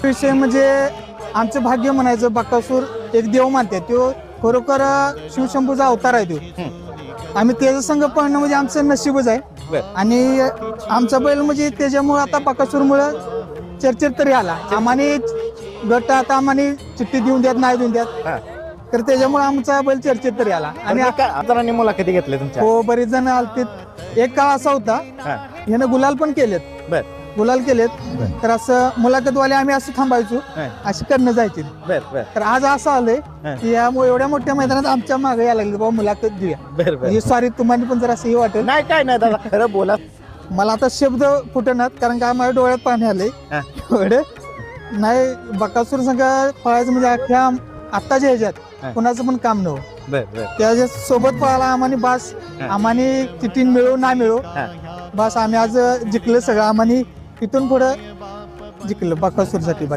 विषय म्हणजे आमचं भाग्य म्हणायचं. बकासूर एक देव मानतात, तो खरोखर शिवशंभूचा अवतार आहे तो. आम्ही त्याचा संघ पळणं म्हणजे आमचं नशीबच आहे. आणि आमचा बैल म्हणजे त्याच्यामुळे आता बकासूरमुळे चर्चेत तरी आला. आम्हाने गट आता आम्हाने चिठ्ठी देऊन द्यात नाही देऊन द्यात, तर त्याच्यामुळे आमचा बैल चर्चेत तरी आला. आणि जणांनी मुलाखती घेतल्या तुमच्या? हो, बरेच जण आलते. एक काळ असा होता, यानं गुलाल पण केलेत, गुलाल केलेत. तर असं मुलाखतवाले आम्ही असं थांबायचो, अशी करणं जायची. तर आज असं आलंय की यामुळे एवढ्या मोठ्या मैदानात आमच्या मागे यायला लागले, बाबा मुलाखत देऊया. सॉरी, तुम्हाला पण जरा असंही वाटेल. नाही काय नाही दादा, खरं बोला. मला आता शब्द फुटणार, कारण का माझ्या डोळ्यात पाणी आलंय एवढं. नाही, बकासूर संघ पळायचं म्हणजे अख्ख्या आत्ताच्या ह्याच्यात कुणाचं पण काम नव्हतं. त्याच्या सोबत पळायला आम्हाने बास, आम्हाने चिठ्ठी मिळो ना मिळो, बस आम्ही आज जिंकलं सगळं. आम्हाने इथून पुढं जिंकलं बकासूरसाठी.